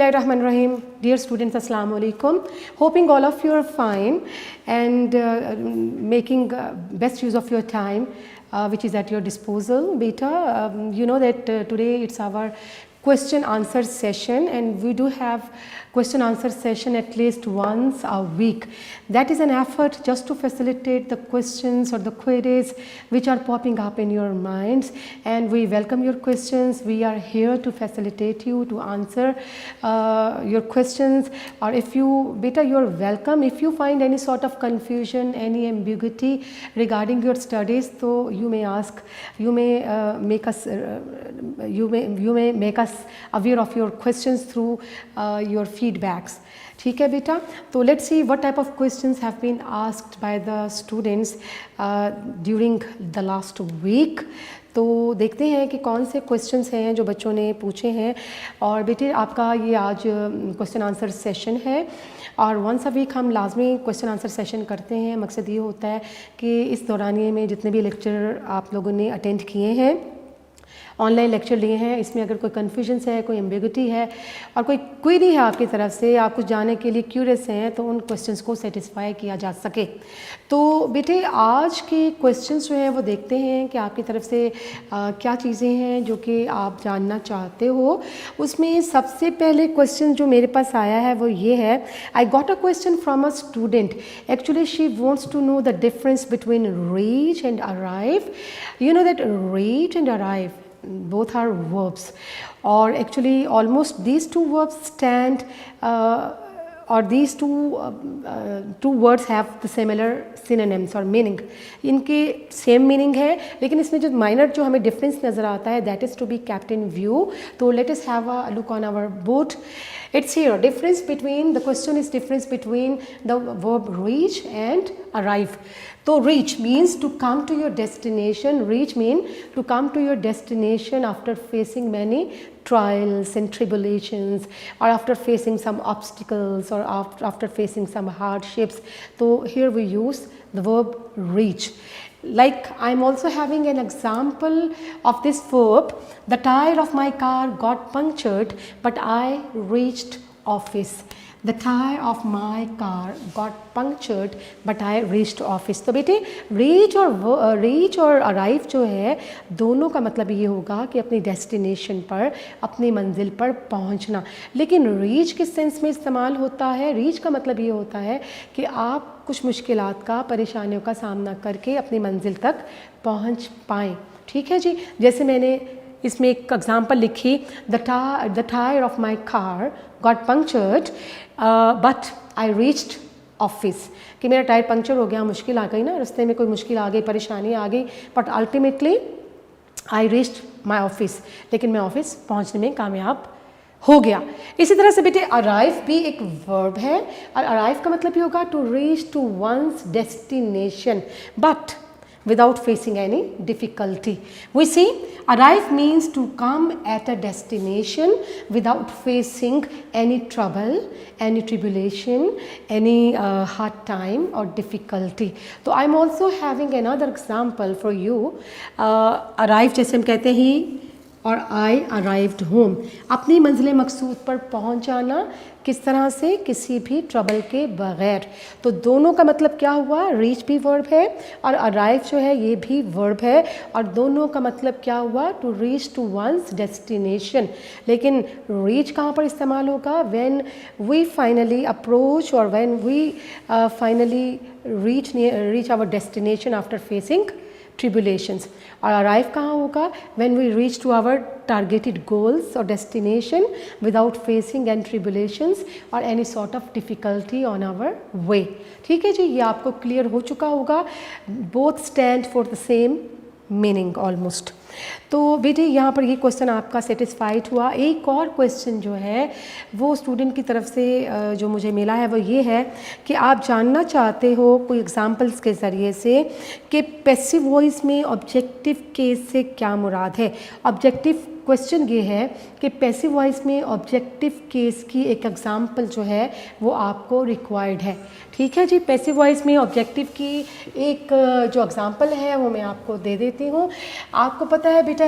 Bismillahirrahmanirrahim. Dear students, Assalamu alaikum. Hoping all of you are fine and making best use of your time which is at your disposal. Beta, you know that today it's our question answer session and we do have question answer session at least once a week. That is an effort just to facilitate the questions or the queries which are popping up in your minds, and we welcome your questions. We are here to facilitate you to answer your questions, or if you beta, you're welcome. If you find any sort of confusion, any ambiguity regarding your studies, so you may ask, you may make us aware of your questions through your feedbacks. ठीक है बेटा, तो let's see what type of questions have been asked by the students during the last week. तो देखते हैं कि कौन से क्वेश्चंस हैं जो बच्चों ने पूछे हैं। और बेटे आपका ये आज क्वेश्चन आंसर सेशन है और वंस अ वीक हम लाजमी क्वेश्चन आंसर सेशन करते हैं। मकसद ये होता है कि इस दौरानिए में जितने भी लेक्चर आप लोगों ने अटेंड किए हैं, ऑनलाइन लेक्चर लिए हैं, इसमें अगर कोई कन्फ्यूजन्स है, कोई एम्बिग्यूटी है और कोई क्वेरी है आपकी तरफ से, आप कुछ जानने के लिए क्यूरियस हैं, तो उन क्वेश्चंस को सेटिस्फाई किया जा सके। तो बेटे आज के क्वेश्चंस जो हैं वो देखते हैं कि आपकी तरफ से क्या चीज़ें हैं जो कि आप जानना चाहते हो। उसमें सबसे पहले क्वेश्चन जो मेरे पास आया है वो ये है, I got a question from a student. Actually she wants to know the difference between reach and arrive. You know that reach and arrive both are verbs, or actually almost these two verbs stand or these two words have the similar synonyms or meaning. इनके same meaning है, लेकिन इसमें जो minor जो हमें difference नज़र आता है that is to be kept in view. तो let us have a look on our board. It's here, difference between, the question is difference between the verb reach and arrive. So reach means to come to your destination. Reach means to come to your destination after facing many trials and tribulations, or after facing some obstacles, or after facing some hardships. So here we use the verb reach. Like I'm also having an example of this verb. The tire of my car got punctured, but I reached office. The tire of my car got punctured, but I reached office. तो बेटे reach और arrive जो है दोनों का मतलब ये होगा कि अपनी destination पर, अपनी मंजिल पर पहुंचना। लेकिन reach किस सेंस में इस्तेमाल होता है? reach का मतलब ये होता है कि आप कुछ मुश्किलात का, परेशानियों का सामना करके अपनी मंजिल तक पहुंच पाएँ। ठीक है जी, जैसे मैंने इसमें एक एग्जाम्पल लिखी, the tyre of my car got punctured but I reached office, कि मेरा टायर पंक्चर हो गया, मुश्किल आ गई ना, रास्ते में कोई मुश्किल आ गई, परेशानी आ गई, but ultimately I reached my office, लेकिन मैं ऑफिस पहुंचने में कामयाब हो गया। इसी तरह से बेटे अराइव भी एक वर्ब है और अराइव का मतलब ये होगा to reach to one's destination but without facing any difficulty. We see arrive means to come at a destination without facing any trouble, any tribulation, any hard time or difficulty. So I'm also having another example for you. Arrive जैसे हम कहते हैं और I arrived home, अपनी मंजिल मकसूद पर पहुंच जाना, किस तरह से? किसी भी ट्रबल के बगैर। तो दोनों का मतलब क्या हुआ? रीच भी वर्ब है और अराइव जो है ये भी वर्ब है, और दोनों का मतलब क्या हुआ? To reach to one's destination. लेकिन रीच कहाँ पर इस्तेमाल होगा? व्हेन वी फाइनली अप्रोच और when we finally reach our destination after facing tribulations. और अराइव कहाँ होगा? When we reach to our targeted goals और destination without facing any tribulations और any sort of difficulty on our way. ठीक है जी, ये आपको क्लियर हो चुका होगा। Both stand for the same meaning almost. तो बेटे यहाँ पर ये क्वेश्चन आपका सेटिस्फाइड हुआ। एक और क्वेश्चन जो है वो स्टूडेंट की तरफ से जो मुझे मिला है वो ये है कि आप जानना चाहते हो कोई एग्जांपल्स के ज़रिए से कि पैसिव वॉइस में ऑब्जेक्टिव केस से क्या मुराद है। ऑब्जेक्टिव क्वेश्चन ये है कि पैसिव वॉइस में ऑब्जेक्टिव केस की एक एग्जांपल जो है वो आपको रिक्वायर्ड है। ठीक है जी, पैसिव वॉइस में ऑब्जेक्टिव की एक जो एग्जांपल है वो मैं आपको दे देती हूँ। आपको पता है बेटा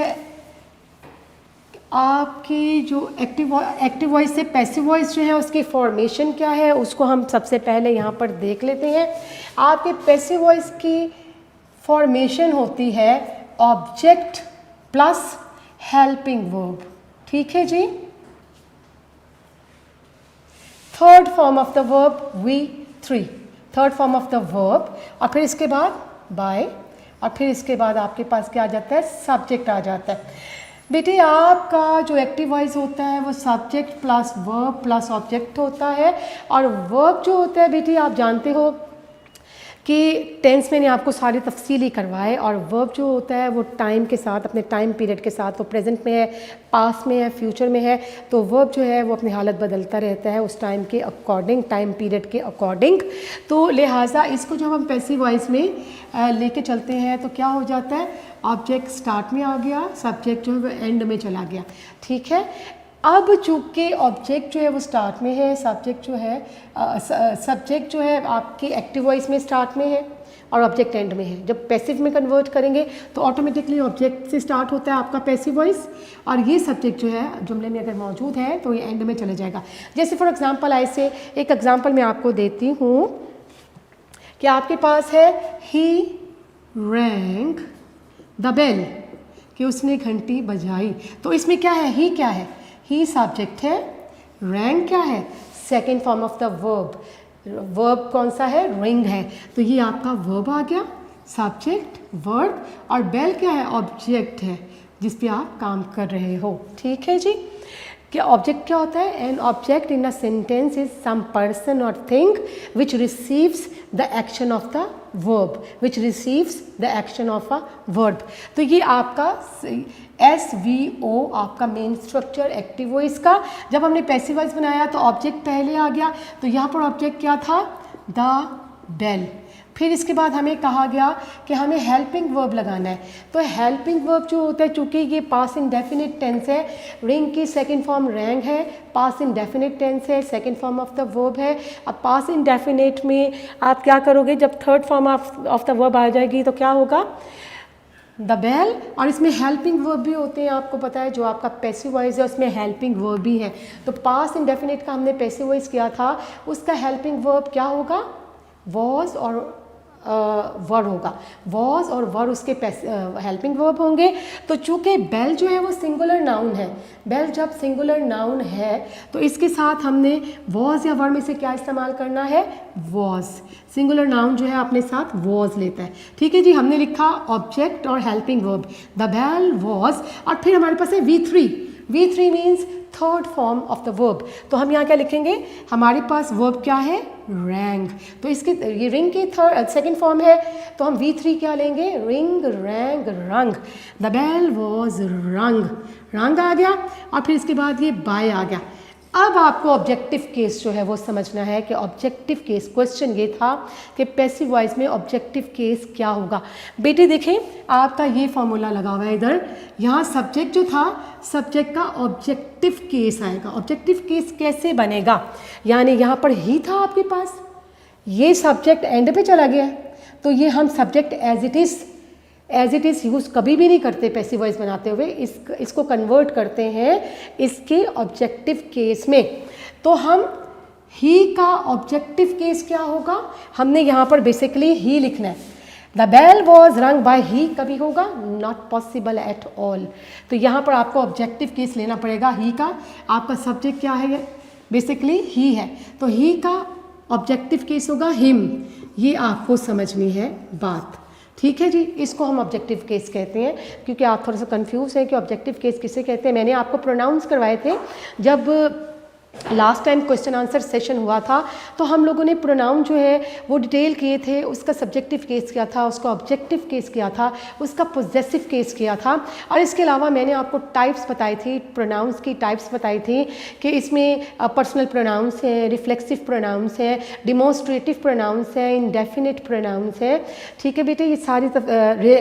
आपकी जो एक्टिव वॉइस से पैसिव वॉइस जो है उसकी फॉर्मेशन क्या है उसको हम सबसे पहले यहाँ पर देख लेते हैं। आपके पैसिव वॉइस की फॉर्मेशन होती है ऑब्जेक्ट प्लस हेल्पिंग वर्ब, ठीक है जी। Third form of the verb we3, third form of the verb, और फिर इसके बाद बाय, और फिर इसके बाद आपके पास क्या आ जाता है, सब्जेक्ट आ जाता है। बेटे आपका जो एक्टिव वॉइस होता है वो subject plus verb plus object होता है, और वर्ब जो होता है बेटे आप जानते हो कि टेंस मैंने आपको सारी तफसीली करवाए, और वर्ब जो होता है वो टाइम के साथ, अपने टाइम पीरियड के साथ, वो प्रेजेंट में है, पास्ट में है, फ्यूचर में है, तो वर्ब जो है वो अपनी हालत बदलता रहता है उस टाइम के अकॉर्डिंग, टाइम पीरियड के अकॉर्डिंग। तो लिहाजा इसको जब हम पैसिव वॉइस में लेके चलते हैं तो क्या हो जाता है, ऑब्जेक्ट स्टार्ट में आ गया, सब्जेक्ट जो है वो एंड में चला गया, ठीक है। अब चूँकि ऑब्जेक्ट जो है वो स्टार्ट में है, सब्जेक्ट जो है आपके एक्टिव वॉइस में स्टार्ट में है और ऑब्जेक्ट एंड में है। जब पैसिव में कन्वर्ट करेंगे तो ऑटोमेटिकली ऑब्जेक्ट से स्टार्ट होता है आपका पैसिव वॉइस, और ये सब्जेक्ट जो है जुमले में अगर मौजूद है तो ये एंड में चले जाएगा। जैसे फॉर एग्जांपल ऐसे एक एग्जांपल मैं आपको देती हूँ कि आपके पास है ही रैंग द बेल, कि उसने घंटी बजाई। तो इसमें क्या है, ही क्या है, ही सब्जेक्ट है, रैंग क्या है, second form of the verb, verb कौन सा है, रिंग है। तो ये आपका वर्ब आ गया, सब्जेक्ट वर्ब, और बेल क्या है, ऑब्जेक्ट है जिस पे आप काम कर रहे हो, ठीक है जी। क्या ऑब्जेक्ट क्या होता है, an object in a sentence is some person और thing which receives the action of the verb, which receives the action of a verb. तो ये आपका SVO आपका मेन स्ट्रक्चर एक्टिव वॉइस का। जब हमने पैसिव वॉइस बनाया तो ऑब्जेक्ट पहले आ गया, तो यहाँ पर ऑब्जेक्ट क्या था, द बेल। फिर इसके बाद हमें कहा गया कि हमें हेल्पिंग वर्ब लगाना है। तो हेल्पिंग वर्ब जो होता है, चूँकि ये पास इंडेफिनिट टेंस है, रिंग की सेकंड फॉर्म रैंग है, पास इंडेफिनिट टेंस है, second form of the verb है। अब पास इंडेफिनिट में आप क्या करोगे, जब third form of the verb आ जाएगी तो क्या होगा, द बेल। और इसमें हेल्पिंग वर्ब भी होते हैं, आपको पता है, जो आपका पैसिव वॉइस है उसमें हेल्पिंग वर्ब भी है। तो पास इंडेफिनिट का हमने पैसिव वॉइस किया था, उसका हेल्पिंग वर्ब क्या होगा, वॉज और वर होगा, वॉज और वर उसके हेल्पिंग वर्ब होंगे। तो चूँकि बेल जो है वो सिंगुलर नाउन है, बेल जब सिंगुलर नाउन है तो इसके साथ हमने वॉज या वर में से क्या इस्तेमाल करना है, वॉज। सिंगुलर नाउन जो है अपने साथ वॉज लेता है, ठीक है जी। हमने लिखा ऑब्जेक्ट और helping verb, the bell was, और फिर हमारे पास है V3 means third form of the verb. तो हम यहाँ क्या लिखेंगे, हमारे पास वर्ब क्या है, रैंग। तो इसकी ये रिंग की सेकंड फॉर्म है, तो हम V3 क्या लेंगे, रिंग रैंग रंग। द बेल वॉज रंग, रंग आ गया, और फिर इसके बाद ये बाय आ गया। अब आपको ऑब्जेक्टिव केस जो है वो समझना है कि ऑब्जेक्टिव केस, क्वेश्चन ये था कि पैसिव वॉइस में ऑब्जेक्टिव केस क्या होगा। बेटे देखें आपका ये फॉर्मूला लगा हुआ है इधर, यहाँ सब्जेक्ट जो था, सब्जेक्ट का ऑब्जेक्टिव केस आएगा। ऑब्जेक्टिव केस कैसे बनेगा, यानी यहाँ पर ही था आपके पास, ये सब्जेक्ट एंड पे चला गया, तो ये हम subject as it is use कभी भी नहीं करते पैसिव वॉइस बनाते हुए, इसको कन्वर्ट करते हैं इसके ऑब्जेक्टिव केस में। तो हम ही का ऑब्जेक्टिव केस क्या होगा, हमने यहाँ पर बेसिकली ही लिखना है। द बेल वॉज रंग बाय ही कभी होगा, नॉट पॉसिबल एट ऑल। तो यहाँ पर आपको ऑब्जेक्टिव केस लेना पड़ेगा ही का। आपका सब्जेक्ट क्या है, बेसिकली ही है, तो ही का ऑब्जेक्टिव केस होगा हिम। ये आपको समझनी है बात, ठीक है जी। इसको हम ऑब्जेक्टिव केस कहते हैं, क्योंकि आप थोड़ा सा कंफ्यूज हैं कि ऑब्जेक्टिव केस किसे कहते हैं। मैंने आपको प्रोनाउंस करवाए थे जब last time question answer session हुआ था, तो हम लोगों ने प्रोनाउन जो है वो डिटेल किए थे, उसका सब्जेक्टिव केस क्या था, उसका ऑब्जेक्टिव केस क्या था, उसका पोजेसिव केस क्या था। और इसके अलावा मैंने आपको टाइप्स बताई थी, प्रोनाउंस की टाइप्स बताई थी कि इसमें पर्सनल प्रोनाउंस हैं, रिफ्लेक्सिव प्रोनाउंस हैं, डिमोन्स्ट्रेटिव प्रोनाउंस हैं, इंडेफिनिट प्रोनाउंस हैं, ठीक है बेटे। ये सारी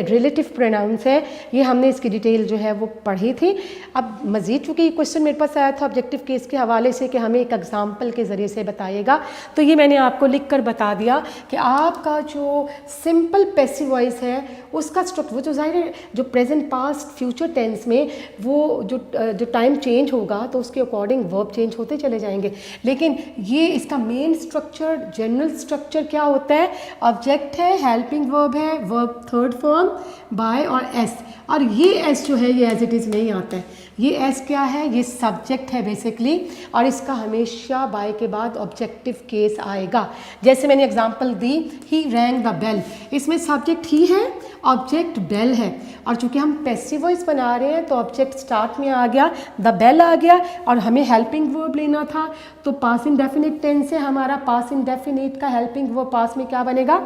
रिलेटिव प्रोनाउंस हैं, ये हमने इसकी डिटेल जो है वो पढ़ी थी। अब मज़ीद चूँकि क्वेश्चन मेरे पास आया था ऑब्जेक्टिव केस के हवाले से से कि हमें एक एग्जाम्पल के ज़रिए से बताइएगा। तो ये मैंने आपको लिख कर बता दिया कि आपका जो सिंपल पैसिव वॉइस है उसका स्ट्रक्चर, वो जो ज़ाहिर है जो प्रेजेंट पास्ट फ्यूचर टेंस में वो जो टाइम चेंज होगा तो उसके अकॉर्डिंग वर्ब चेंज होते चले जाएंगे। लेकिन ये इसका मेन स्ट्रक्चर, जनरल स्ट्रक्चर क्या होता है? ऑब्जेक्ट है, हेल्पिंग वर्ब है, वर्ब थर्ड फॉर्म, बाय और एस। और ये एस जो है ये एज इट इज़ नहीं आता है। ये एस क्या है? ये सब्जेक्ट है बेसिकली, और इसका हमेशा बाय के बाद ऑब्जेक्टिव केस आएगा। जैसे मैंने एग्जांपल दी, ही रैंग द बेल, इसमें सब्जेक्ट ही है, ऑब्जेक्ट बेल है, और चूंकि हम पैसिव वॉइस बना रहे हैं तो ऑब्जेक्ट स्टार्ट में आ गया, द बेल आ गया, और हमें हेल्पिंग वर्ब लेना था तो पास इंडेफिनिट टेंस से हमारा पास इंडेफिनिट का हेल्पिंग वर्ब पास में क्या बनेगा?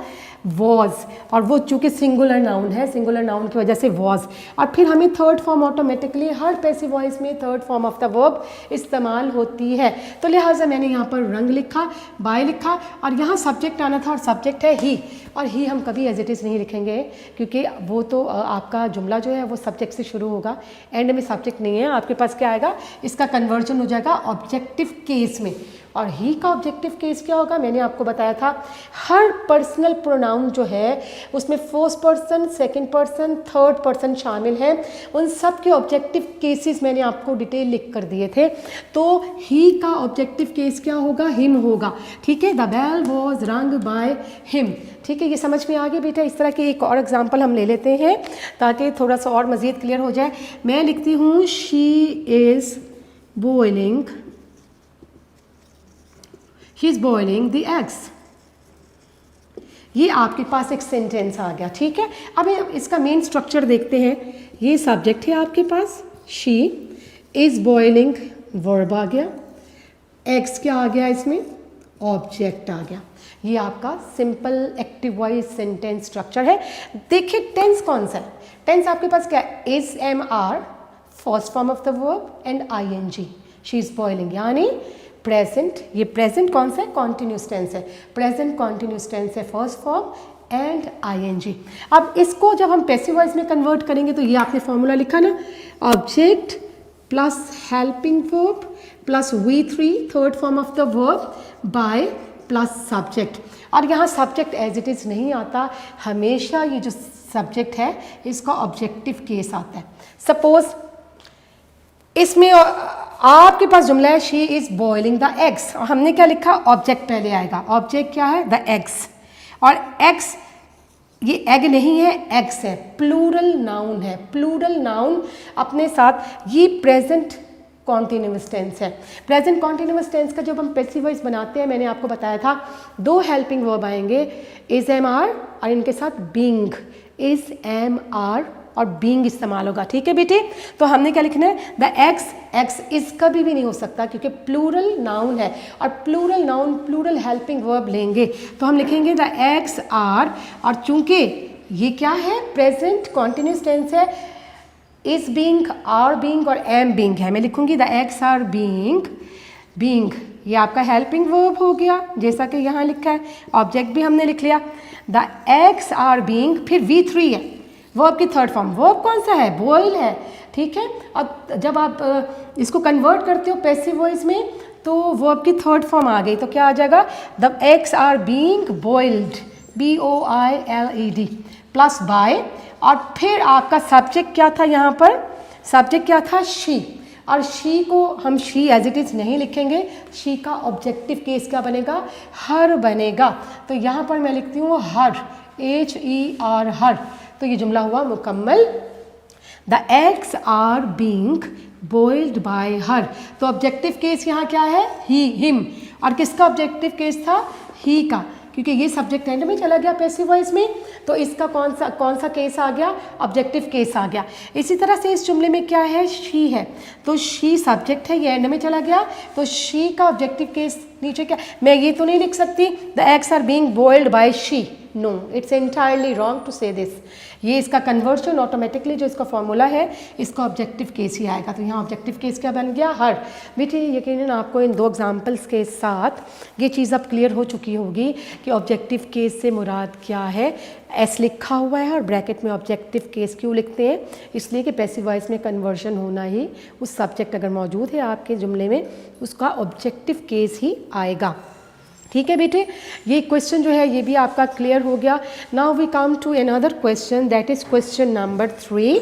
वॉज, और वो चूंकि सिंगुलर नाउन है, सिंगुलर नाउन की वजह से वॉज। और फिर हमें थर्ड फॉर्म ऑटोमेटिकली हर पैसिव वॉइस में third form of the verb इस्तेमाल होती है। तो लिहाजा मैंने यहाँ पर रंग लिखा, बाय लिखा, और यहाँ सब्जेक्ट आना था और सब्जेक्ट है ही, और ही हम कभी एज इट इज़ नहीं लिखेंगे क्योंकि वो तो आपका जुमला जो है वो सब्जेक्ट से शुरू होगा, एंड में सब्जेक्ट नहीं है। आपके पास क्या आएगा? इसका कन्वर्जन हो जाएगा ऑब्जेक्टिव केस में। और ही का ऑब्जेक्टिव केस क्या होगा? मैंने आपको बताया था हर पर्सनल प्रोनाउन जो है उसमें first person, second person, third person शामिल हैं। उन सब के ऑब्जेक्टिव केसेस मैंने आपको डिटेल लिख कर दिए थे। तो ही का ऑब्जेक्टिव केस क्या होगा? हिम होगा। ठीक है, द बेल वॉज रंग बाय हिम। ठीक है, ये समझ में आ गया बेटा। इस तरह के एक और एग्जाम्पल हम ले लेते हैं ताकि थोड़ा सा और मज़ीद क्लियर हो जाए। मैं लिखती हूँ she is boiling, he is boiling the eggs. ये आपके पास एक सेंटेंस आ गया। ठीक है, अब इसका मेन स्ट्रक्चर देखते हैं। ये सब्जेक्ट है आपके पास, शी इज़ बॉइलिंग, वर्ब आ गया, एग्स क्या आ गया? इसमें ऑब्जेक्ट आ गया। ये आपका simple active voice sentence structure है। देखिए टेंस कौन सा है? टेंस आपके पास क्या है? Is, am, are, first form of the verb and ING. She is boiling यानी प्रेजेंट। ये प्रेजेंट कौन सा है? कॉन्टिन्यूस टेंस है। प्रेजेंट कॉन्टिन्यूस टेंस है, फर्स्ट फॉर्म एंड आईएनजी। अब इसको जब हम पैसिव वॉइस में कन्वर्ट करेंगे तो ये आपने फॉर्मूला लिखा ना, object plus helping verb plus V3 third form of the verb bye plus subject. और यहाँ सब्जेक्ट एज इट इज़ नहीं आता, हमेशा ये जो सब्जेक्ट है इसका ऑब्जेक्टिव केस आता है। सपोज इसमें आपके पास जुमला है she is boiling the eggs, और हमने क्या लिखा? ऑब्जेक्ट पहले आएगा। ऑब्जेक्ट क्या है? The eggs. और एग्स ये एग नहीं है, एग्स है, प्लूरल नाउन है। प्लूरल नाउन अपने साथ ये प्रेजेंट कॉन्टिन्यूस टेंस है। प्रेजेंट कॉन्टिन्यूस टेंस का जब हम पैसिव वॉइस बनाते हैं, मैंने आपको बताया था दो हेल्पिंग वर्ब आएंगे, इज, एम, आर, और इनके साथ बीइंग। इज, एम, आर और बीइंग इस्तेमाल होगा। ठीक है बेटे, तो हमने क्या लिखना है? The eggs. एग्स इज कभी भी नहीं हो सकता क्योंकि प्लूरल नाउन है, और plural noun plural helping verb लेंगे तो हम लिखेंगे द एग्स आर। और चूंकि ये क्या है? प्रेजेंट कॉन्टिन्यूस टेंस है, इज बीइंग, आर बीइंग और एम बीइंग है। मैं लिखूंगी the eggs are being. Being ये आपका हेल्पिंग वर्ब हो गया जैसा कि यहाँ लिखा है। ऑब्जेक्ट भी हमने लिख लिया, द एग्स आर बीइंग। फिर V3 है, वर्ब की थर्ड फॉर्म। वर्ब कौन सा है? बॉयल है। ठीक है, अब जब आप इसको कन्वर्ट करते हो पैसिव वॉइस में तो वर्ब की थर्ड फॉर्म आ गई तो क्या आ जाएगा? The eggs are being boiled, BOILED plus by. और फिर आपका सब्जेक्ट क्या था? यहाँ पर सब्जेक्ट क्या था? शी। और शी को हम शी एज इट इज़ नहीं लिखेंगे, शी का ऑब्जेक्टिव केस क्या बनेगा? हर बनेगा। तो यहाँ पर मैं लिखती हूँ हर, HER, हर। तो ये जुमला हुआ मुकम्मल। The eggs are being boiled by her. तो ऑब्जेक्टिव केस यहाँ क्या है? He, him. और किसका ऑब्जेक्टिव केस था? ही का, क्योंकि ये सब्जेक्ट एंड में चला गया पैसिव वॉइस में, तो इसका कौन सा केस आ गया? ऑब्जेक्टिव केस आ गया। इसी तरह से इस जुमले में क्या है? शी है, तो शी सब्जेक्ट है, ये एंड में चला गया, तो शी का ऑब्जेक्टिव केस नीचे क्या? मैं ये तो नहीं लिख सकती the eggs are being boiled by she, no, it's entirely wrong to say this. ये इसका कन्वर्शन ऑटोमेटिकली जो इसका फॉर्मूला है इसका ऑब्जेक्टिव केस ही आएगा। तो यहाँ ऑब्जेक्टिव केस क्या बन गया? हर। बेटे यकीनन आपको इन 2 एग्जाम्पल्स के साथ ये चीज़ अब क्लियर हो चुकी होगी कि ऑब्जेक्टिव केस से मुराद क्या है। एस लिखा हुआ है और ब्रैकेट में ऑब्जेक्टिव केस क्यों लिखते हैं? इसलिए कि पैसिव वॉइस में कन्वर्शन होना ही, उस सब्जेक्ट अगर मौजूद है आपके जुमले में उसका ऑब्जेक्टिव केस ही आएगा। ठीक है बेटे, ये क्वेश्चन जो है ये भी आपका क्लियर हो गया। Now we come to another question, that is question number 3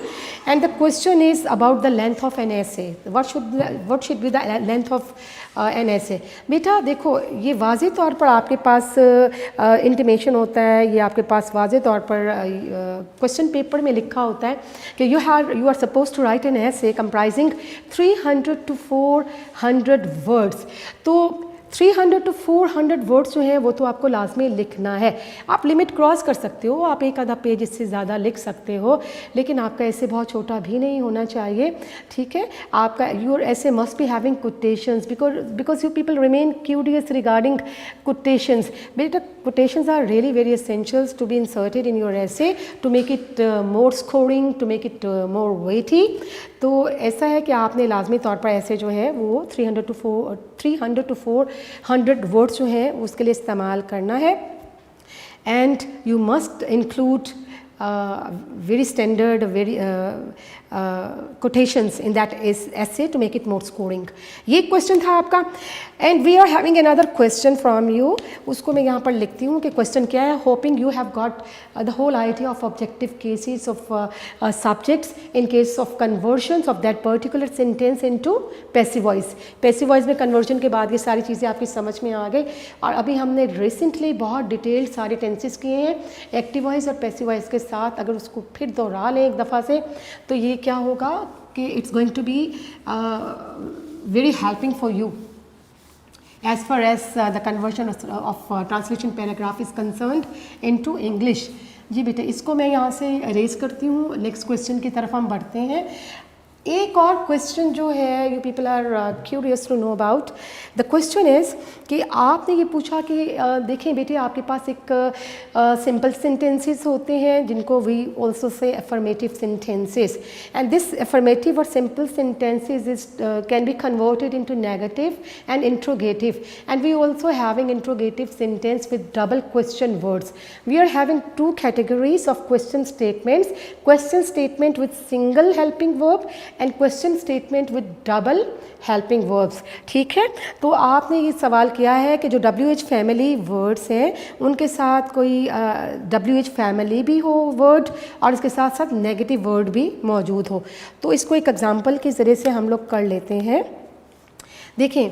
and the question is about the length of an essay. What should be the length of an essay. बेटा देखो, ये वाज़े तौर पर आपके पास इंटीमेशन होता है, ये आपके पास वाज़े तौर पर क्वेश्चन पेपर में लिखा होता है कि you are suppose to write an essay comprising 300 to 400 words. तो 300 to 400 वर्ड्स जो हैं वो तो आपको लाजमी लिखना है। आप लिमिट क्रॉस कर सकते हो, आप एक आधा पेज इससे ज़्यादा लिख सकते हो, लेकिन आपका ऐसे बहुत छोटा भी नहीं होना चाहिए। ठीक है, आपका your essay must be having quotations because you people remain curious regarding quotations. बेटा quotations are really very essentials to be inserted in your essay to make it more scoring, to make it more weighty. तो ऐसा है कि आपने लाजमी तौर पर ऐसे जो है वो 300 to 400 वर्ड्स जो हैं उसके लिए इस्तेमाल करना है। And you must include very standard, very quotations in that essay to make it more scoring. ये क्वेश्चन था आपका। And we are having another question from you, उसको मैं यहाँ पर लिखती हूँ कि क्वेश्चन क्या है। Hoping you have got the whole idea of objective cases of subjects in case of conversions of that particular sentence into passive voice. Passive voice में कन्वर्जन के बाद ये सारी चीज़ें आपकी समझ में आ गई। और अभी हमने रिसेंटली बहुत डिटेल्ड सारे टेंसेस किए हैं एक्टिव वॉइस और पैसिव वॉइस के साथ। अगर उसको फिर दोहरा लें एक दफ़ा से तो ये क्या होगा कि it's going to be very helping for you as far as the conversion of translation paragraph is concerned into English। जी बेटे, इसको मैं यहाँ से अरेज करती हूँ। नेक्स्ट क्वेश्चन की तरफ हम बढ़ते हैं। एक और क्वेश्चन जो है you people are curious to know about, the question is कि आपने ये पूछा कि देखें बेटे आपके पास एक सिंपल सेंटेंसेस होते हैं जिनको we also say affirmative sentences, and this affirmative और simple sentences is can be converted into negative and interrogative, and we also having interrogative sentence with double question words. We are having 2 categories of question statements, question statement with single helping verb and question statement with double helping verbs. ठीक है, तो आपने ये सवाल किया है कि जो WH फैमिली वर्ड्स हैं उनके साथ कोई WH फैमिली भी हो वर्ड और इसके साथ साथ नेगेटिव वर्ड भी मौजूद हो। तो इसको एक एग्जांपल के ज़रिए से हम लोग कर लेते हैं। देखें,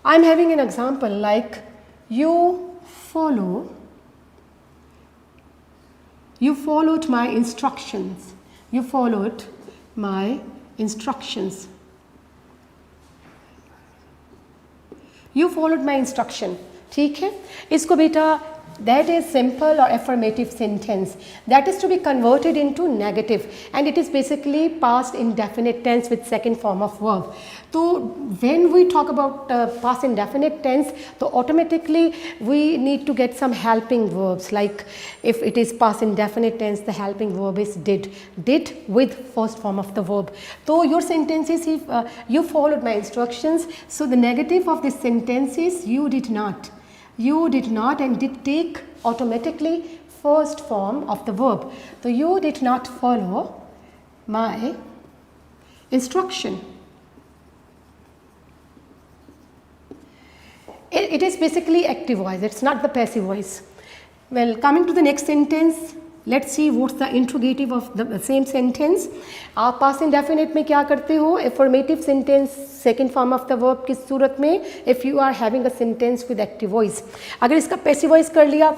I am having an example like you followed my instructions, you followed my instructions, you followed my instruction। ठीक है, इसको बेटा that is simple or affirmative sentence that is to be converted into negative and it is basically past indefinite tense with second form of verb। तो when we talk about past indefinite tense तो automatically we need to get some helping verbs, like if it is past indefinite tense the helping verb is did with first form of the verb। तो your sentence is you followed my instructions, so the negative of this sentence is you did not and did take automatically first form of the verb। So you did not follow my instruction। It is basically active voice, it's not the passive voice। Well, coming to the next sentence, let's see what's the interrogative of the same sentence। आप past indefinite में क्या करते हो? affirmative sentence second form of the verb की सूरत में if you are having a sentence with active voice। अगर इसका passive voice कर लिया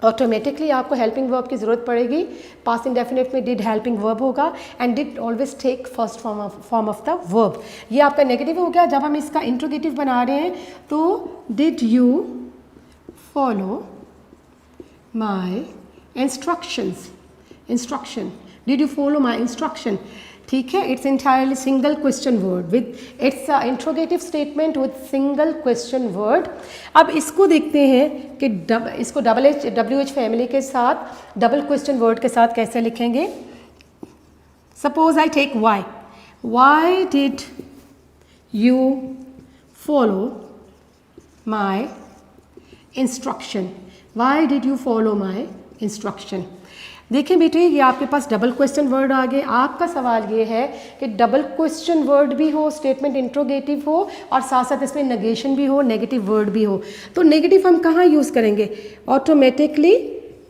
ऑटोमेटिकली आपको हेल्पिंग वर्ब की ज़रूरत पड़ेगी। पास्ट इंडेफिनेट में डिड हेल्पिंग वर्ब होगा and did always take first form of the verb. ये आपका नेगेटिव हो गया। जब हम इसका इंट्रोगेटिव बना रहे हैं तो did you follow my instruction, did you follow my instruction। ठीक है, it's entirely single question word with its interrogative statement with single question word. अब इसको देखते हैं कि इसको WH फैमिली के साथ डबल क्वेश्चन वर्ड के साथ कैसे लिखेंगे। Suppose I take why did you follow my instruction, why did you follow my instruction. देखिए बेटे, ये आपके पास डबल क्वेश्चन वर्ड आ गए। आपका सवाल ये है कि डबल क्वेश्चन वर्ड भी हो, स्टेटमेंट इंट्रोगेटिव हो और साथ साथ इसमें नेगेशन भी हो, नेगेटिव वर्ड भी हो। तो नेगेटिव हम कहाँ यूज़ करेंगे? Automatically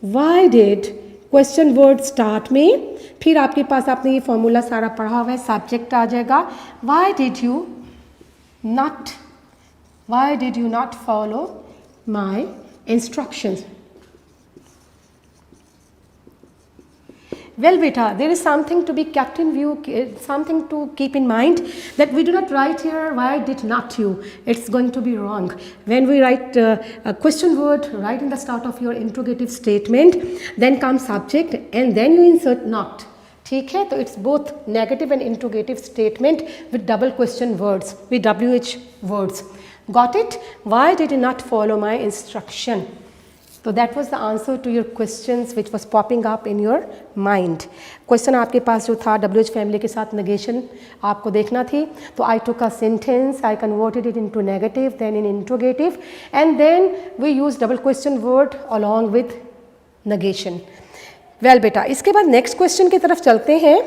why did question word start में, फिर आपके पास आपने ये फॉर्मूला सारा पढ़ा हुआ है, सब्जेक्ट आ जाएगा Y did you not follow my instructions. Well beta, there is something to be kept in view, something to keep in mind, that we do not write here why did not you. It's going to be wrong. When we write a question word right in the start of your interrogative statement, then comes subject and then you insert not. ठीक है, तो it's both negative and interrogative statement with double question words, with WH words. Got it? Why did you not follow my instruction? तो that was the answer to your questions which was popping up in your mind. Question आपके पास जो था WH family के साथ negation आपको देखना थी। तो I took a sentence, I converted it into negative, then in interrogative and then we use double question word along with negation. Well बेटा, इसके बाद नेक्स्ट क्वेश्चन की तरफ चलते हैं।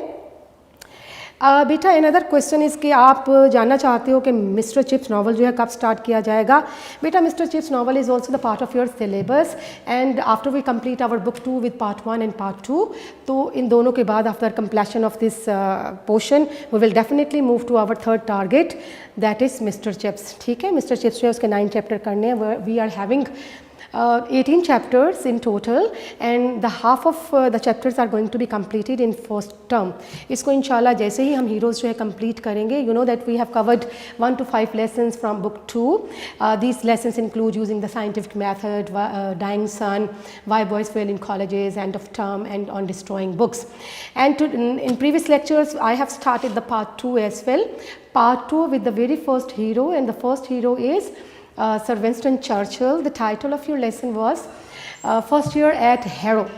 बेटा अनदर क्वेश्चन इज़ कि आप जानना चाहते हो कि मिस्टर चिप्स नावल जो है कब स्टार्ट किया जाएगा। बेटा Mister Chips novel is also the part of your syllabus and after we complete our book 2 with part 1 and part 2, तो इन दोनों के बाद after completion of this portion we will definitely move to our third target, that is Mister Chips. ठीक है, mister chips जो है उसके 9 चैप्टर करने हैं। We are having 18 chapters in total and the half of the chapters are going to be completed in first term. इसको इंशाल्लाह जैसे ही हम हीरोज़ जो है complete करेंगे, you know that we have covered 1 to 5 lessons from book 2. These lessons include using the scientific method, dying sun, why boys fail in colleges, end of term, and on destroying books. And in previous lectures I have started the part 2 as well. Part 2 with the very first hero, and the first hero is Sir Winston Churchill. The title of your lesson was First Year at Harrow.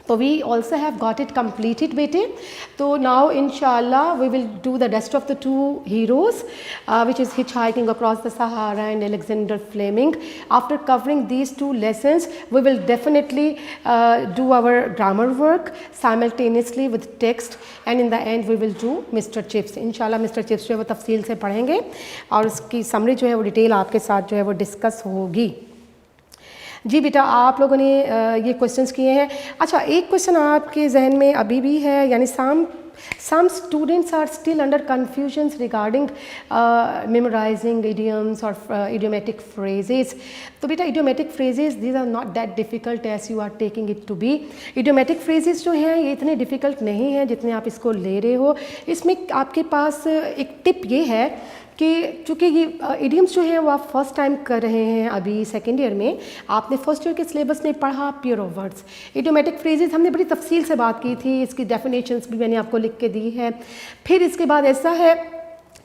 So we also have got it completed bete. So now inshallah we will do the rest of the 2 heroes which is Hitchhiking Across the Sahara and Alexander Fleming. After covering these 2 lessons we will definitely do our grammar work simultaneously with text and in the end we will do Mr. Chips. Inshallah Mr. Chips जो है वो तफसील से पढ़ेंगे और उसकी summary जो है वो डिटेल आपके साथ जो है वो डिस्कस होगी। जी बेटा, आप लोगों ने ये क्वेश्चंस किए हैं। अच्छा, एक क्वेश्चन आपके जहन में अभी भी है, यानी some students are still under confusions regarding memorizing idioms or idiomatic phrases. तो बेटा idiomatic phrases, these are not that difficult as you are taking it to be. idiomatic phrases जो हैं ये इतने difficult नहीं हैं जितने आप इसको ले रहे हो। इसमें आपके पास एक टिप ये है कि चूँकि ये इडियम्स जो हैं वो आप फर्स्ट टाइम कर रहे हैं अभी सेकेंड ईयर में, आपने फर्स्ट ईयर के सिलेबस में पढ़ा pure of words. Idiomatic phrases हमने बड़ी तफसील से बात की थी, इसकी डेफिनेशंस भी मैंने आपको लिख के दी है। फिर इसके बाद ऐसा है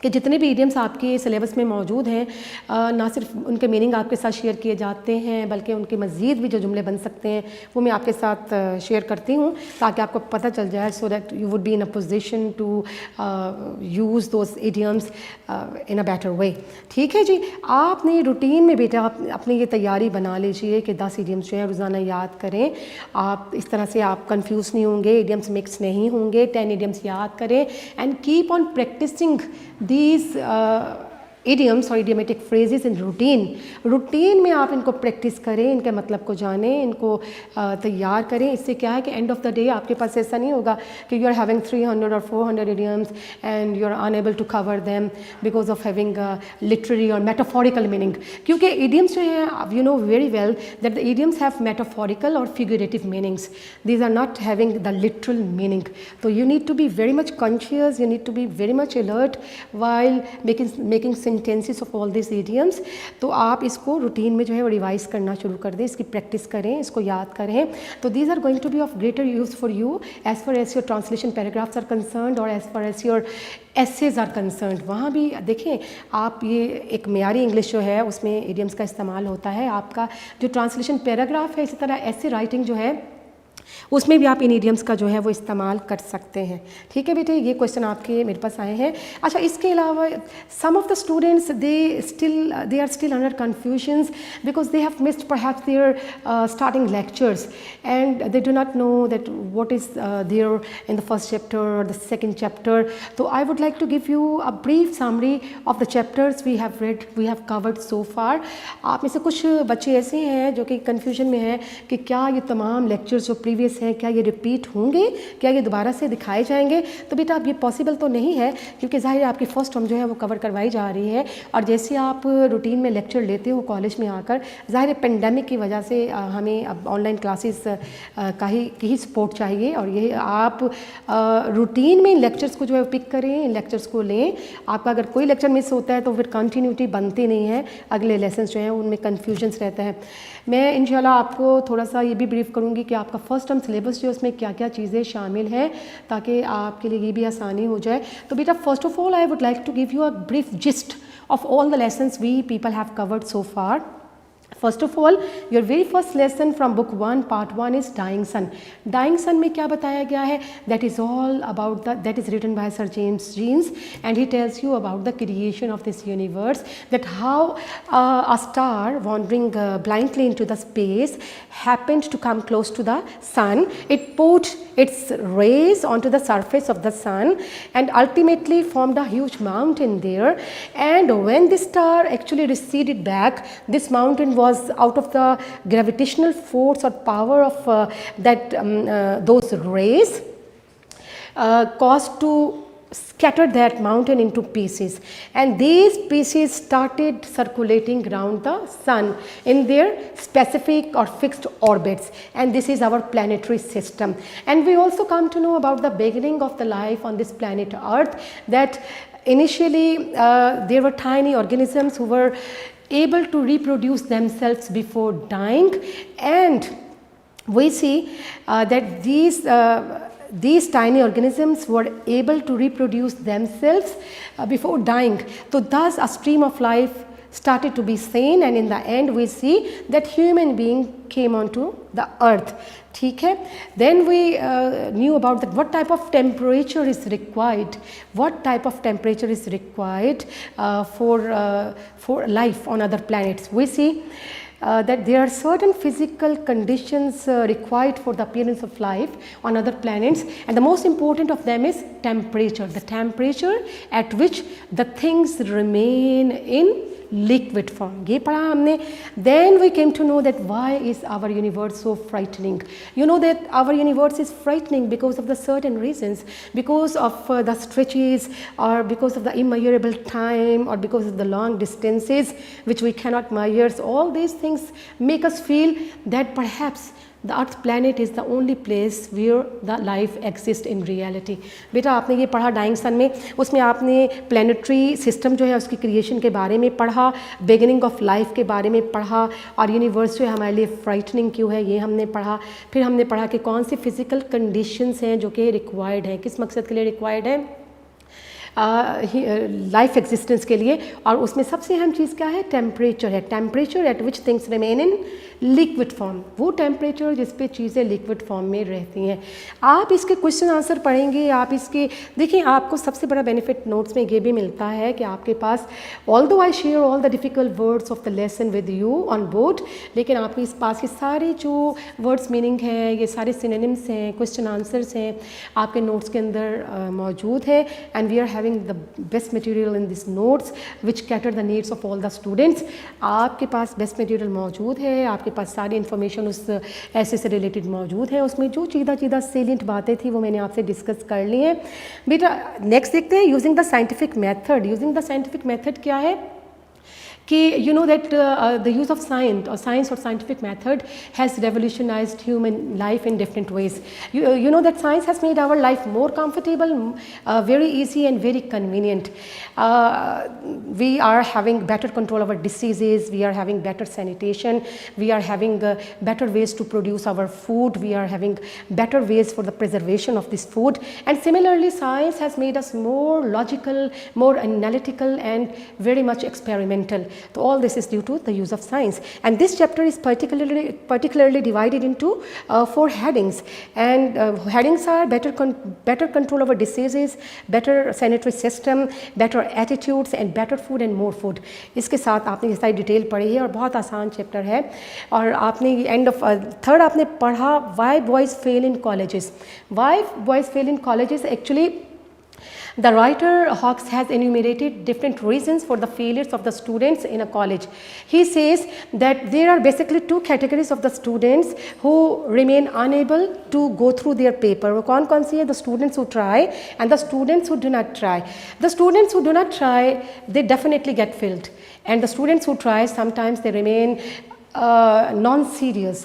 कि जितने भी इडियम्स आपके सिलेबस में मौजूद हैं ना सिर्फ उनके मीनिंग आपके साथ शेयर किए जाते हैं बल्कि उनके मज़ीद भी जो जुमले बन सकते हैं वो मैं आपके साथ शेयर करती हूँ ताकि आपको पता चल जाए, so that you would be in a position to use those idioms in a better way. ठीक है जी, आपने रूटीन में बेटा अपनी ये तैयारी बना लीजिए कि 10 इडियम्स जो है रोज़ाना याद करें। आप इस तरह से आप कंफ्यूज नहीं होंगे, इडियम्स मिक्स नहीं होंगे। 10 इडियम्स याद करें and keep on practising these idioms और idiomatic phrases in रूटीन में आप इनको प्रैक्टिस करें, इनके मतलब को जानें, इनको तैयार करें। इससे क्या है कि एंड ऑफ द डे आपके पास ऐसा नहीं होगा कि यू आर हैविंग 300 और 400 idioms and you are unable to cover them because of having literary और मेटाफोरिकल मीनिंग। क्योंकि idioms जो हैं you know very well that the idioms have metaphorical और figurative meanings, these are not having the literal meaning. तो you need to be very much conscious, you need to be very much alert while making sentences of all this idioms, तो आप इसको routine में जो है वो revise करना शुरू कर दें, इसकी प्रैक्टिस करें, इसको याद करें. तो these are going to be of greater use for you as far as your translation paragraphs are concerned और as far as your essays are concerned. वहाँ भी देखें आप, ये एक मेयारी इंग्लिश जो है उसमें इडियम्स का इस्तेमाल होता है. आपका जो ट्रांसलेशन पैराग्राफ है, इसी तरह ऐसे राइटिंग जो है उसमें भी आप इन इडियम्स का जो है वो इस्तेमाल कर सकते हैं. ठीक है बेटे, ये क्वेश्चन आपके मेरे पास आए हैं. अच्छा, इसके अलावा some of the students they are still under confusions because they have missed perhaps their starting lectures and they do not know that what is there in the first chapter और the second chapter. तो I would like to give you a brief summary of the chapters we have read, we have covered so far. आप में से कुछ बच्चे ऐसे हैं जो कि कन्फ्यूजन में हैं कि क्या ये तमाम लेक्चर्स जो प्रीवियस हैं क्या ये रिपीट होंगे, क्या ये दोबारा से दिखाए जाएंगे. तो बेटा अब ये पॉसिबल तो नहीं है क्योंकि ज़ाहिर है आपकी फर्स्ट टर्म जो है वो कवर करवाई जा रही है और जैसे आप रूटीन में लेक्चर लेते हो कॉलेज में आकर, ज़ाहिर है पेंडेमिक की वजह से हमें अब ऑनलाइन क्लासेस की ही सपोर्ट चाहिए और ये आप रूटीन में इन लेक्चर्स को जो है पिक करें, इन लेक्चर्स को लें. आपका अगर कोई लेक्चर मिस होता है तो फिर कंटिन्यूटी बनती नहीं है, अगले लेसन जो हैं उनमें कन्फ्यूजन्स रहता है. मैं इंशाल्लाह आपको थोड़ा सा ये भी ब्रीफ करूँगी कि आपका फर्स्ट टर्म सिलेबस जो है उसमें क्या क्या चीज़ें शामिल हैं ताकि आपके लिए ये भी आसानी हो जाए. तो बेटा first of all I would like to give you a brief gist of all the lessons we people have covered so far. First of all, your very first lesson from book 1 part 1 is Dying Sun. Dying Sun में क्या बताया गया है? That is all about that is written by Sir James Jeans and he tells you about the creation of this universe, that how a star wandering blindly into the space happened to come close to the sun. It put its rays onto the surface of the sun and ultimately formed a huge mountain there, and when the star actually receded back, this mountain was out of the gravitational force or power of those rays caused to scatter that mountain into pieces, and these pieces started circulating around the sun in their specific or fixed orbits, and this is our planetary system. And we also come to know about the beginning of the life on this planet Earth, that initially there were tiny organisms who were able to reproduce themselves before dying, and we see that these tiny organisms were able to reproduce themselves before dying. So thus a stream of life started to be seen, and in the end we see that human being came onto the earth. ठीक है. Then we knew about that what type of temperature is required, what type of temperature is required for life on other planets. We see that there are certain physical conditions required for the appearance of life on other planets, and the most important of them is temperature, the temperature at which the things remain in liquid form. ये पढ़ा हमने. Then we came to know that why is our universe so frightening. You know that our universe is frightening because of the certain reasons, because of the stretches, or because of the immeasurable time, or because of the long distances which we cannot measure. So all these things make us feel that perhaps the earth planet is the only place where the life exists in reality. बेटा आपने ये पढ़ा dying सन में, उसमें आपने planetary system जो है उसकी क्रिएशन के बारे में पढ़ा, बिगिनिंग ऑफ लाइफ के बारे में पढ़ा, और यूनिवर्स जो है हमारे लिए फ्राइटनिंग क्यों है ये हमने पढ़ा. फिर हमने पढ़ा कि कौन सी फिजिकल कंडीशंस हैं जो कि रिक्वायर्ड हैं, किस मकसद के लिए रिक्वायर्ड है, लाइफ एग्जिस्टेंस के लिए. और उसमें सबसे अहम चीज़ क्या है? टेम्परेचर है. Temperature at which things remain in liquid form, वो टेम्परेचर जिस पे चीज़ें लिक्विड फॉर्म में रहती हैं. आप इसके क्वेश्चन आंसर पढ़ेंगे, आप इसके देखिए, आपको सबसे बड़ा बेनिफिट नोट्स में ये भी मिलता है कि आपके पास, although I share all the difficult words of the lesson with you on board, लेकिन आपके इस पास ये सारे जो वर्ड्स मीनिंग हैं, ये सारे सिनोनिम्स हैं, क्वेश्चन आंसर्स हैं, आपके नोट्स के अंदर मौजूद है. And we are having the best material in this notes which cater the needs of all the students. आपके पास बेस्ट मटेरियल मौजूद है, आपके पास सारी इन्फॉर्मेशन उस ऐसे से रिलेटेड मौजूद है. उसमें जो चीज़ा सेलिएंट बातें थी वो मैंने आपसे डिस्कस कर ली हैं. बेटा नेक्स्ट देखते हैं using the scientific method. Using the scientific method क्या है कि you know that the use of science or scientific method has revolutionized human life in different ways. You know that science has made our life more comfortable, very easy and very convenient. We are having better control over diseases, we are having better sanitation, we are having better ways to produce our food, we are having better ways for the preservation of this food, and similarly science has made us more logical, more analytical and very much experimental. So all this is due to the use of science, and this chapter is particularly divided into 4 headings, and headings are better control over diseases, better sanitary system, better attitudes and better food and more food. इसके साथ आपने ये सारी detail पढ़ी है और बहुत आसान चैप्टर है, और आपने एंड ऑफ थर्ड आपने पढ़ा why boys fail in colleges. Why boys fail in colleges? Actually the writer Hawkes has enumerated different reasons for the failures of the students in a college. He says that there are basically 2 categories of the students who remain unable to go through their paper. वो कौन कौन सी है? The students who try and the students who do not try. The students who do not try, they definitely get failed, and the students who try, sometimes they remain non-serious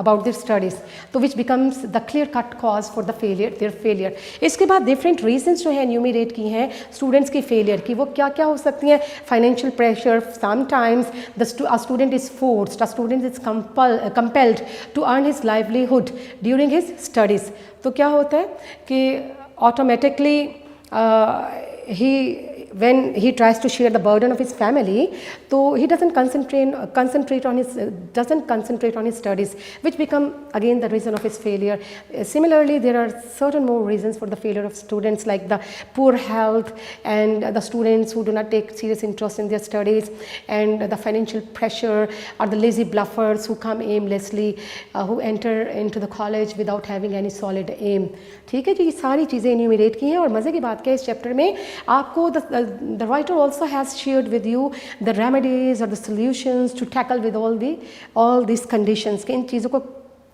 about their studies, so which becomes the clear-cut cause for the their failure. इसके बाद different reasons जो है enumerate की हैं students की failure की, वो क्या क्या हो सकती हैं? Financial pressure, sometimes a student is forced, a student is compelled to earn his livelihood during his studies. तो क्या होता है कि automatically when he tries to share the burden of his family, so he doesn't concentrate on his studies, which become again the reason of his failure. Similarly, there are certain more reasons for the failure of students, like the poor health and the students who do not take serious interest in their studies, and the financial pressure, or the lazy bluffers who come aimlessly, who enter into the college without having any solid aim. ठीक है जी, ये सारी चीज़ें enumerate की हैं, और मज़े की बात क्या है इस चैप्टर में आपको the writer also has shared with you the remedies or the solutions to tackle with all these conditions, कि इन चीज़ों को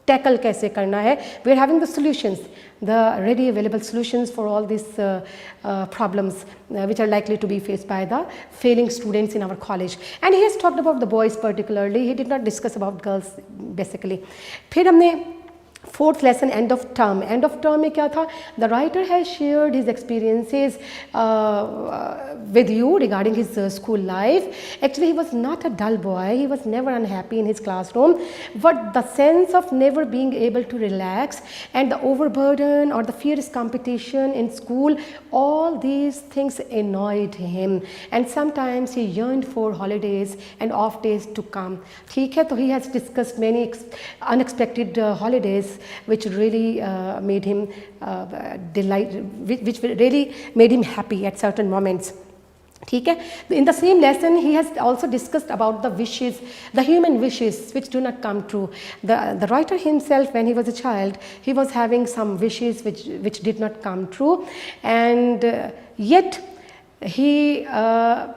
tackle कैसे करना है. We are having the solutions, the ready available solutions for all these problems which are likely to be faced by the failing students in our college. And he has talked about the boys particularly, he did not discuss about girls basically. फिर हमने 4th lesson, end of term. End of term में क्या था? The writer has shared his experiences with you regarding his school life. Actually, he was not a dull boy. He was never unhappy in his classroom. But the sense of never being able to relax and the overburden or the fierce competition in school, all these things annoyed him. And sometimes he yearned for holidays and off days to come. ठीक है, तो he has discussed many unexpected holidays which really made him which really made him happy at certain moments. ठीक है, in the same lesson he has also discussed about the wishes, the human wishes which do not come true. The writer himself, when he was a child, he was having some wishes which did not come true, and yet he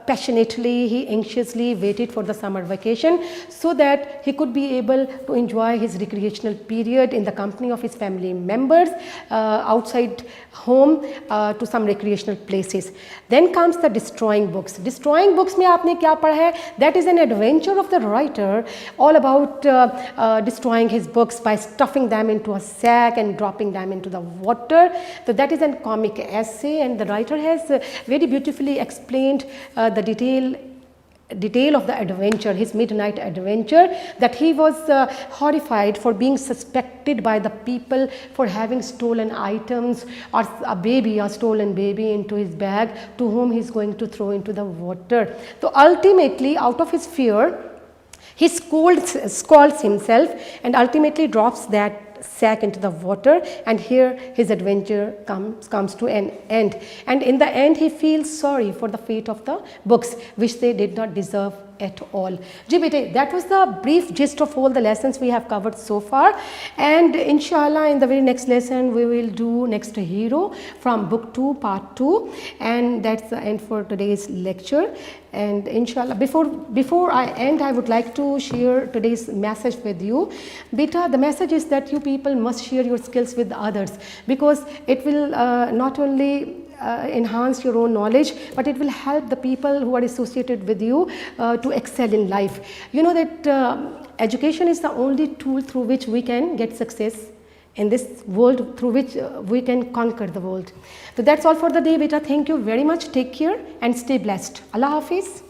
passionately, he anxiously waited for the summer vacation so that he could be able to enjoy his recreational period in the company of his family members outside home to some recreational places. Then comes the destroying books. Destroying books में आपने क्या पढ़ा है? That is an adventure of the writer all about destroying his books by stuffing them into a sack and dropping them into the water. So that is a comic essay, and the writer has very beautifully explained the detail of the adventure, his midnight adventure, that he was horrified for being suspected by the people for having stolen items or a stolen baby into his bag, to whom he is going to throw into the water. So ultimately, out of his fear, he scolds himself and ultimately drops that sack into the water, and here his adventure comes to an end. And in the end he feels sorry for the fate of the books which they did not deserve at all. जी बेटे, that was the brief gist of all the lessons we have covered so far, and inshallah in the very next lesson we will do next hero from book 2 part 2, and that's the end for today's lecture. And inshallah, before I end, I would like to share today's message with you. Beta, the message is that you people must share your skills with others, because it will not only enhance your own knowledge, but it will help the people who are associated with you to excel in life. You know that education is the only tool through which we can get success in this world, through which we can conquer the world. So that's all for the day, beta. Thank you very much. Take care and stay blessed. Allah Hafiz.